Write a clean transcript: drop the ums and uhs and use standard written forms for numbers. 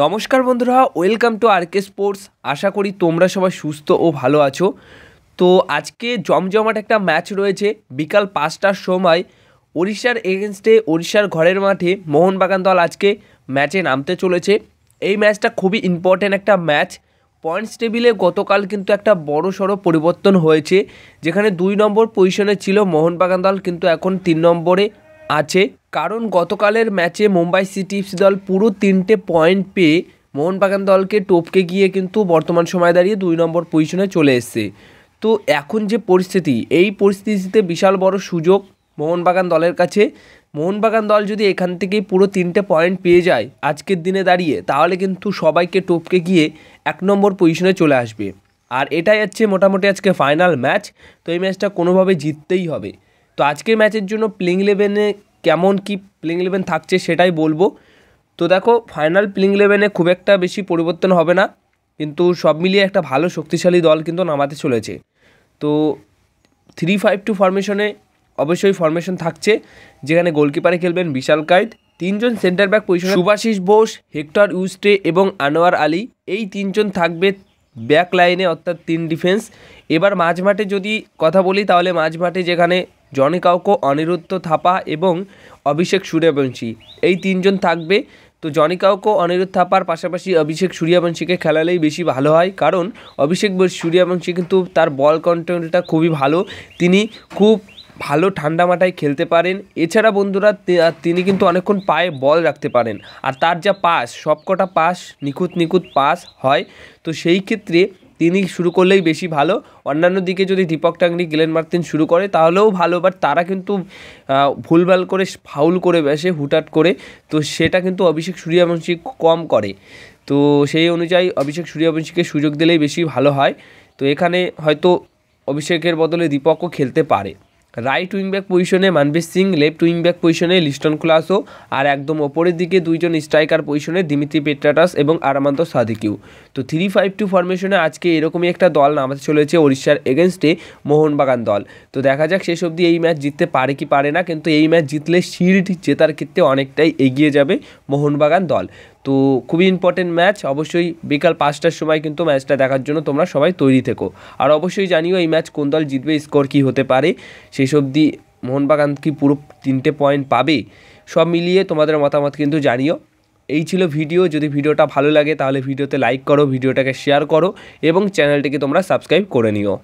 নমস্কার বন্ধুরা, welcome to আরকে sports. আশা করি তোমরা সবাই সুস্থ ও ভালো আছো। তো আজকে জমজমাট একটা ম্যাচ রয়েছে বিকাল 5টার সময় ওড়িশার এগেনস্টে। ওড়িশার ঘরের মাঠে মোহনবাগান দল আজকে ম্যাচে নামতে চলেছে। এই ম্যাচটা খুবই ইম্পর্ট্যান্ট একটা ম্যাচ। পয়েন্টস টেবিলে গতকাল কিন্তু একটা বড় সড়ো পরিবর্তন হয়েছে, যেখানে 2 নম্বর পজিশনে ছিল মোহনবাগান দল, কিন্তু এখন 3 নম্বরে আছে। কারণ গতকালের ম্যাচে মুম্বাই সিটি এফসি দল পুরো 3টে পয়েন্ট পেয়ে মোহনবাগান দলকে টপকে গিয়ে কিন্তু বর্তমান সময় দাঁড়িয়ে 2 নম্বর পজিশনে চলে এসছে। তো এখন যে পরিস্থিতি, এই পরিস্থিতিতে বিশাল বড় সুযোগ মোহনবাগান দলের কাছে। মোহনবাগান দল যদি এখান থেকেই পুরো 3টে পয়েন্ট পেয়ে যায় আজকের দিনে দাঁড়িয়ে, তাহলে কিন্তু সবাইকে টপকে গিয়ে 1 নম্বর পজিশনে চলে আসবে। আর এটাই হচ্ছে মোটামুটি আজকে ফাইনাল ম্যাচ। তো এই ম্যাচটা কোনোভাবে জিততেই হবে। তো আজকের ম্যাচের জন্য প্লেইং ইলেভেনে কেমন কি প্লেইং ইলেভেন থাকছে সেটাই বলবো। তো দেখো, ফাইনাল প্লেইং ইলেভেনে খুব একটা বেশি পরিবর্তন হবে না, কিন্তু সব মিলিয়ে একটা ভালো শক্তিশালী দল কিন্তু নামাতে চলেছে। তো 3-5-2 ফরমেশনে অবশ্যই ফরমেশন থাকছে, যেখানে গোলকিপারে খেলবেন বিশাল কায়েত। 3 জন সেন্টার ব্যাক পজিশনে শুভাশিস বোস, হেক্টর ইউস্টে এবং আনোয়ার আলী, এই 3 জন থাকবে ব্যাক লাইনে, অর্থাৎ 3 ডিফেন্স। এবার মাঝমাঠে যদি কথা বলি, তাহলে মাঝমাঠে যেখানে জনি কাউকো, অনিরুদ্ধ থাপা এবং অভিষেক সূর্যবংশী, এই 3 জন থাকবে। তো জনি কাউকো, অনিরুদ্ধ থাপার পাশাপাশি অভিষেক সূর্যবংশীকে খেলালেই বেশি ভালো হয়, কারণ অভিষেক সূর্যবংশী কিন্তু তার বল কন্ট্রোলটা খুবই ভালো। তিনি খুব ভালো ঠান্ডা মাথায় খেলতে পারেন। এছাড়া বন্ধুরা তিনি কিন্তু অনেকক্ষণ পায়ে বল রাখতে পারেন, আর তার যা পাস, সবকটা পাস নিখুঁত পাস হয়। তো সেই ক্ষেত্রে তিনি শুরু করলেই বেশি ভালো। অন্যান্য দিকে যদি দীপক টাংরি, গ্লেন মার্টিন শুরু করে তাহলেও ভালো, বাট তারা কিন্তু ভুলভাল করে ফাউল করে বসে হুটহাট করে। তো সেটা কিন্তু অভিষেক সূর্যবংশী কম করে। তো সেই অনুযায়ী অভিষেক সূর্যবংশীকে সুযোগ দিলেই বেশি ভালো হয়। তো এখানে হয়তো অভিষেকের বদলে দীপকও খেলতে পারে। রাইট উইং ব্যাক পজিশনে মানবীর সিং, লেফট উইং ব্যাক পজিশনে লিস্টন ক্লাসো, আর একদম ওপরের দিকে 2 জন স্ট্রাইকার পজিশনে দিমিত্রি পেট্রাটাস এবং আরামান্ত সাদিকিউ। তো 3-5-2 ফরমেশনে আজকে এরকমই একটা দল নামাতে চলেছে ওড়িশার এগেনস্টে মোহনবাগান দল। তো দেখা যাক শেষ অবধি এই ম্যাচ জিততে পারে কি পারে না, কিন্তু এই ম্যাচ জিতলে শিল্ড জেতার ক্ষেত্রে অনেকটাই এগিয়ে যাবে মোহনবাগান দল। তো খুবই ইম্পর্টেন্ট ম্যাচ। অবশ্যই বিকাল 5টার সময় কিন্তু ম্যাচটা দেখার জন্য তোমরা সবাই তৈরি থেকো। আর অবশ্যই জানিও এই ম্যাচ কোন দল জিতবে, স্কোর কী হতে পারে। শেষ অবধি মোহনবাগান কি পুরো 3টে পয়েন্ট পাবে, সব মিলিয়ে তোমাদের মতামত কিন্তু জানিও। এই ছিল ভিডিও। যদি ভিডিওটা ভালো লাগে তাহলে ভিডিওতে লাইক করো, ভিডিওটাকে শেয়ার করো এবং চ্যানেলটিকে তোমরা সাবস্ক্রাইব করে নিও।